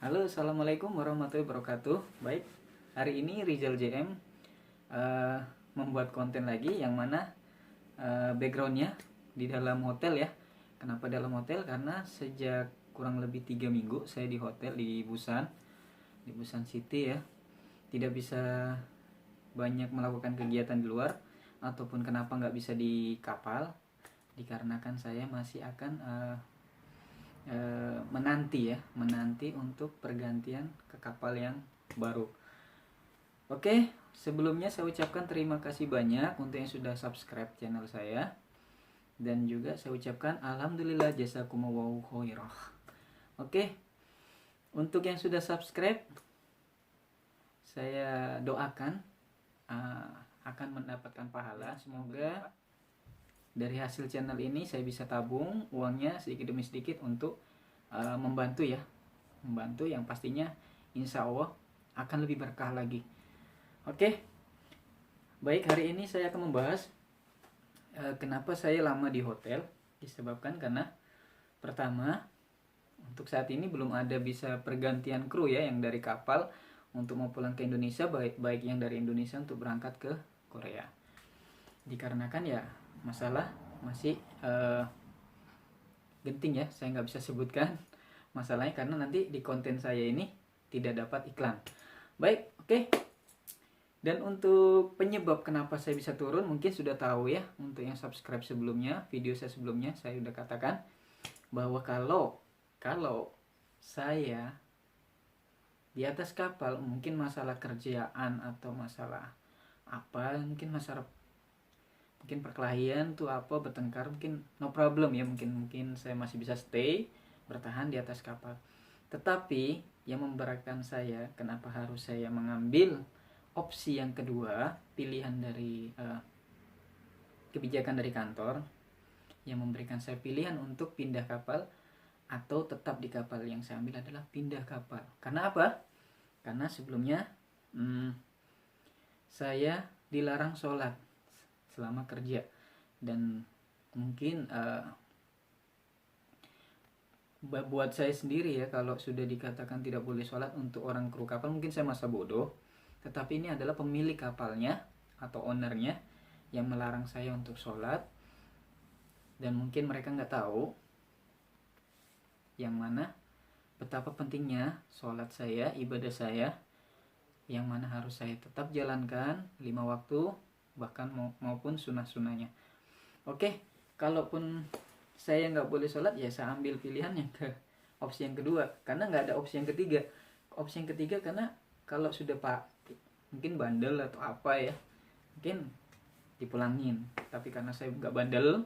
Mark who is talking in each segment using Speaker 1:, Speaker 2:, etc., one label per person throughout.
Speaker 1: Halo, assalamualaikum warahmatullahi wabarakatuh. Baik, hari ini Rizal JM membuat konten lagi yang mana backgroundnya di dalam hotel ya. Kenapa dalam hotel? Karena sejak kurang lebih 3 minggu saya di hotel di Busan City ya. Tidak bisa banyak melakukan kegiatan di luar, ataupun kenapa nggak bisa di kapal? Dikarenakan saya masih akan menanti untuk pergantian ke kapal yang baru. Oke, sebelumnya saya ucapkan terima kasih banyak untuk yang sudah subscribe channel saya, dan juga saya ucapkan alhamdulillah jazakumullahu khairah. Oke, untuk yang sudah subscribe, saya doakan akan mendapatkan pahala. Semoga dari hasil channel ini saya bisa tabung uangnya sedikit demi sedikit untuk membantu yang pastinya insya Allah akan lebih berkah lagi. Oke, baik, hari ini saya akan membahas kenapa saya lama di hotel. Disebabkan karena pertama, untuk saat ini belum ada bisa pergantian kru ya, yang dari kapal untuk mau pulang ke Indonesia, baik yang dari Indonesia untuk berangkat ke Korea. Dikarenakan ya masalah masih genting ya, saya nggak bisa sebutkan masalahnya karena nanti di konten saya ini tidak dapat iklan. Baik, oke. Dan untuk penyebab kenapa saya bisa turun mungkin sudah tahu ya, untuk yang subscribe sebelumnya, video saya sebelumnya saya sudah katakan bahwa kalau saya di atas kapal mungkin masalah kerjaan atau masalah apa, mungkin perkelahian tuh apa, bertengkar, mungkin no problem ya, mungkin saya masih bisa stay bertahan di atas kapal. Tetapi yang memberatkan saya, kenapa harus saya mengambil opsi yang kedua, pilihan dari kebijakan dari kantor yang memberikan saya pilihan untuk pindah kapal atau tetap di kapal, yang saya ambil adalah pindah kapal. Karena apa? Karena sebelumnya saya dilarang sholat selama kerja, dan mungkin buat saya sendiri ya, kalau sudah dikatakan tidak boleh sholat untuk orang kru kapal, mungkin saya masa bodoh. Tetapi ini adalah pemilik kapalnya atau ownernya yang melarang saya untuk sholat, dan mungkin mereka nggak tahu yang mana betapa pentingnya sholat saya, ibadah saya, yang mana harus saya tetap jalankan 5 waktu, bahkan maupun sunnah-sunnahnya. Oke, kalaupun saya nggak boleh sholat ya saya ambil pilihan yang ke opsi yang kedua, karena nggak ada opsi yang ketiga. Opsi yang ketiga karena kalau sudah mungkin bandel atau apa ya, mungkin dipulangin. Tapi karena saya nggak bandel,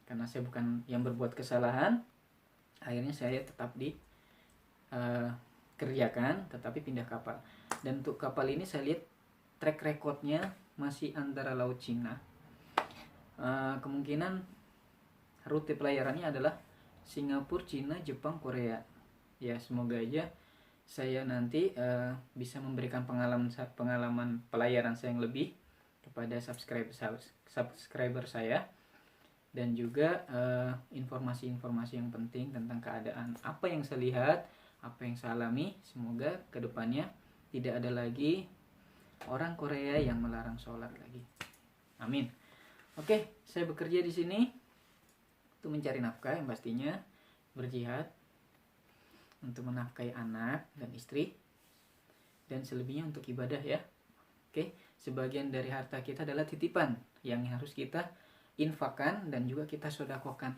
Speaker 1: karena saya bukan yang berbuat kesalahan, akhirnya saya tetap kerjakan, tetapi pindah kapal. Dan untuk kapal ini saya lihat track recordnya masih antara Laut Cina. Kemungkinan rute pelayarannya adalah Singapura, Cina, Jepang, Korea. Ya semoga aja saya nanti bisa memberikan pengalaman pelayaran saya yang lebih kepada subscriber saya, dan juga informasi-informasi yang penting tentang keadaan apa yang saya lihat, apa yang saya alami. Semoga kedepannya tidak ada lagi orang Korea yang melarang sholat lagi. Amin. Oke, saya bekerja di sini untuk mencari nafkah, yang pastinya berjihad untuk menafkahi anak dan istri, dan selebihnya untuk ibadah ya. Oke, sebagian dari harta kita adalah titipan yang harus kita infakkan dan juga kita sedekahkan.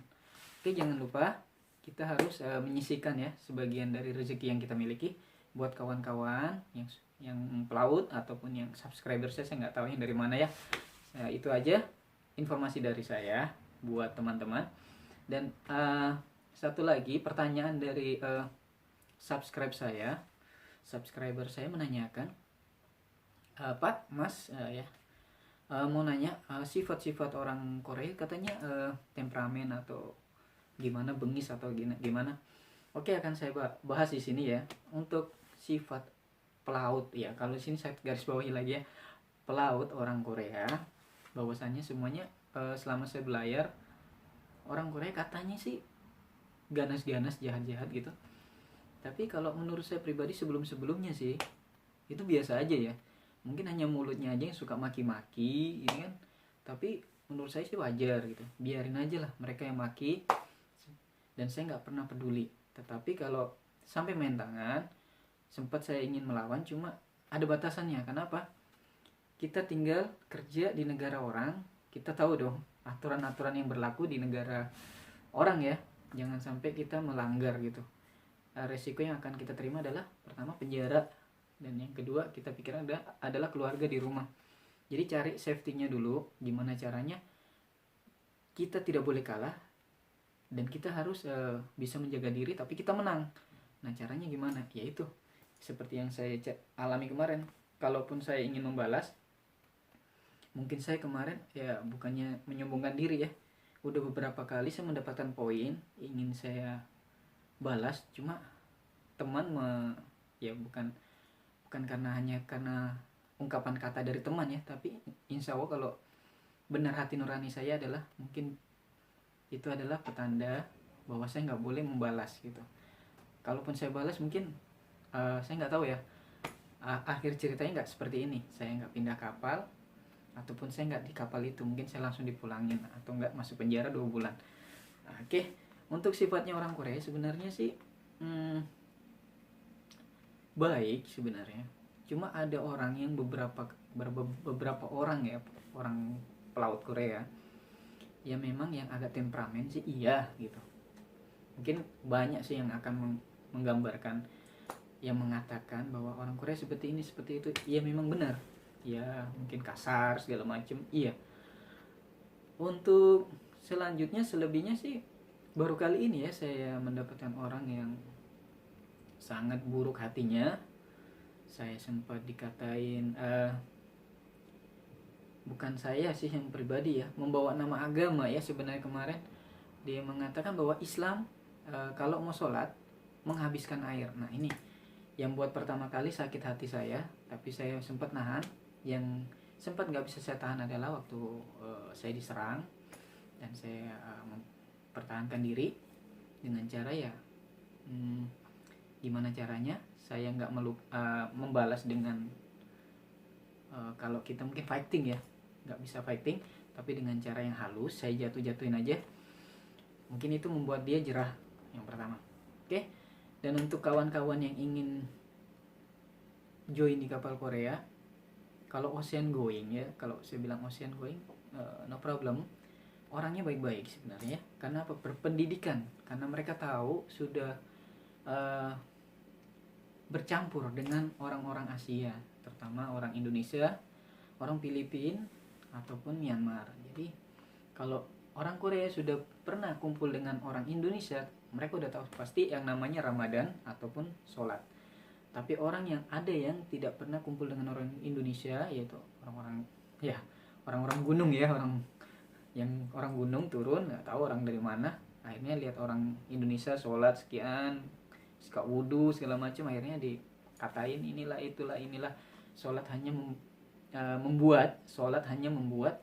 Speaker 1: Oke, jangan lupa kita harus menyisihkan ya sebagian dari rezeki yang kita miliki buat kawan-kawan yang pelaut ataupun yang subscriber saya nggak tahu yang dari mana ya. Itu aja informasi dari saya buat teman-teman. Dan satu lagi pertanyaan dari subscriber saya menanyakan, Pak, Mas, mau nanya sifat-sifat orang Korea, katanya temperamen atau gimana, bengis atau gimana. Oke, akan saya bahas di sini ya. Untuk sifat pelaut ya, kalau di sini saya garis bawahi lagi ya, pelaut orang Korea bahwasannya semuanya selama saya belayar, orang Korea katanya sih ganas-ganas, jahat-jahat gitu. Tapi kalau menurut saya pribadi sebelum-sebelumnya sih itu biasa aja ya, mungkin hanya mulutnya aja yang suka maki-maki ini kan, tapi menurut saya sih wajar gitu, biarin aja lah mereka yang maki, dan saya nggak pernah peduli. Tetapi kalau sampai main tangan, sempat saya ingin melawan, cuma ada batasannya. Kenapa? Kita tinggal kerja di negara orang, kita tahu dong aturan-aturan yang berlaku di negara orang ya, jangan sampai kita melanggar gitu. Resiko yang akan kita terima adalah pertama penjara, dan yang kedua kita pikirkan adalah keluarga di rumah. Jadi cari safety-nya dulu, gimana caranya kita tidak boleh kalah dan kita harus bisa menjaga diri tapi kita menang. Nah caranya gimana? Yaitu seperti yang saya alami kemarin. Kalaupun saya ingin membalas, mungkin saya kemarin ya bukannya menyombongkan diri ya, udah beberapa kali saya mendapatkan poin ingin saya balas, cuma teman ya bukan hanya karena ungkapan kata dari teman ya, tapi insya Allah kalau benar hati nurani saya adalah mungkin itu adalah petanda bahwa saya nggak boleh membalas gitu. Kalaupun saya balas mungkin saya nggak tahu ya, akhir ceritanya nggak seperti ini, saya nggak pindah kapal ataupun saya nggak di kapal itu, mungkin saya langsung dipulangin atau nggak masuk penjara 2 bulan. Oke. Untuk sifatnya orang Korea sebenarnya sih baik sebenarnya, cuma ada orang yang beberapa orang ya, orang pelaut Korea ya memang yang agak temperamen sih, iya gitu. Mungkin banyak sih yang akan menggambarkan, yang mengatakan bahwa orang Korea seperti ini seperti itu. Iya memang benar ya, mungkin kasar segala macam, iya. Untuk selanjutnya selebihnya sih baru kali ini ya saya mendapatkan orang yang sangat buruk hatinya. Saya sempat dikatain bukan saya sih yang pribadi ya, membawa nama agama ya sebenarnya kemarin. Dia mengatakan bahwa Islam kalau mau sholat menghabiskan air. Nah ini yang buat pertama kali sakit hati saya, tapi saya sempat nahan. Yang sempat nggak bisa saya tahan adalah waktu saya diserang dan saya mempertahankan diri dengan cara ya gimana caranya saya nggak membalas dengan kalau kita mungkin fighting ya, nggak bisa fighting, tapi dengan cara yang halus saya jatuhin aja. Mungkin itu membuat dia jerah yang pertama. Oke. Dan untuk kawan-kawan yang ingin join di kapal Korea, kalau ocean going ya, kalau saya bilang ocean going no problem, orangnya baik-baik sebenarnya. Karena apa? Berpendidikan, karena mereka tahu sudah bercampur dengan orang-orang Asia, terutama orang Indonesia, orang Filipina ataupun Myanmar. Jadi kalau orang Korea sudah pernah kumpul dengan orang Indonesia, mereka udah tahu pasti yang namanya Ramadan ataupun sholat. Tapi orang yang tidak pernah kumpul dengan orang Indonesia, yaitu orang-orang gunung ya, orang gunung turun nggak tahu orang dari mana, akhirnya lihat orang Indonesia sholat sekian, suka wudhu segala macam, akhirnya dikatain inilah sholat hanya membuat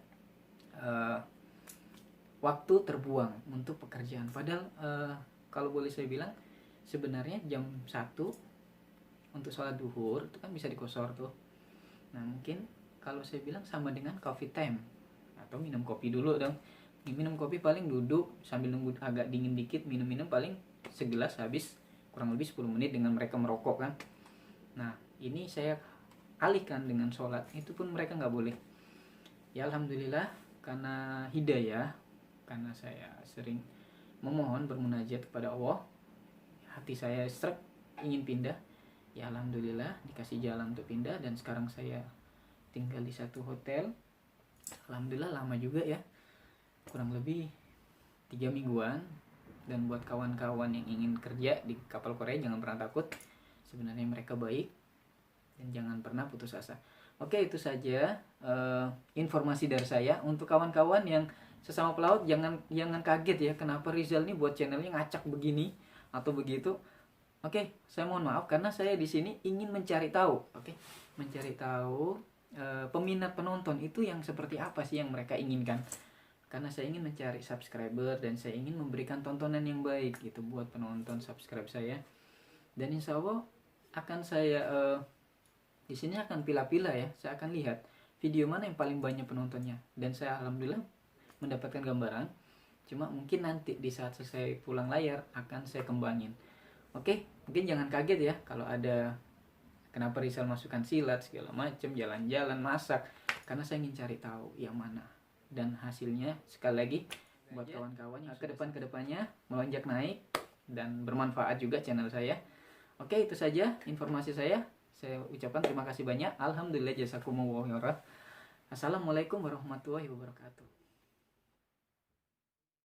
Speaker 1: waktu terbuang untuk pekerjaan. Padahal kalau boleh saya bilang sebenarnya jam 1 untuk sholat duhur itu kan bisa dikosor tuh. Nah mungkin kalau saya bilang sama dengan coffee time, atau minum kopi dulu dong. Minum kopi paling duduk sambil nunggu agak dingin dikit, minum paling segelas habis kurang lebih 10 menit dengan mereka merokok kan. Nah ini saya alihkan dengan sholat, itu pun mereka nggak boleh. Ya alhamdulillah karena hidayah, karena saya sering memohon bermunajat kepada Allah, hati saya srek ingin pindah. Ya alhamdulillah dikasih jalan untuk pindah, dan sekarang saya tinggal di satu hotel. Alhamdulillah lama juga ya, kurang lebih 3 mingguan. Dan buat kawan-kawan yang ingin kerja di kapal Korea jangan pernah takut, sebenarnya mereka baik, dan jangan pernah putus asa. Oke, itu saja informasi dari saya. Untuk kawan-kawan yang sesama pelaut jangan kaget ya, kenapa Rizal nih buat channelnya ngacak begini atau begitu. Oke, saya mohon maaf karena saya di sini ingin mencari tahu. Oke, mencari tahu peminat penonton itu yang seperti apa sih yang mereka inginkan. Karena saya ingin mencari subscriber dan saya ingin memberikan tontonan yang baik gitu buat penonton subscribe saya. Dan insya Allah akan saya di sini akan pilah-pilah ya, saya akan lihat video mana yang paling banyak penontonnya, dan saya alhamdulillah mendapatkan gambaran. Cuma mungkin nanti di saat selesai pulang layar akan saya kembangin. Oke, mungkin jangan kaget ya kalau ada kenapa Rizal masukkan silat segala macam, jalan-jalan, masak, karena saya ingin cari tahu yang mana. Dan hasilnya sekali lagi buat kawan-kawan yang ke depannya melonjak naik dan bermanfaat juga channel saya. Oke, itu saja informasi saya. Saya ucapkan terima kasih banyak. Alhamdulillah, jazakumullah khairan. Assalamualaikum warahmatullahi wabarakatuh.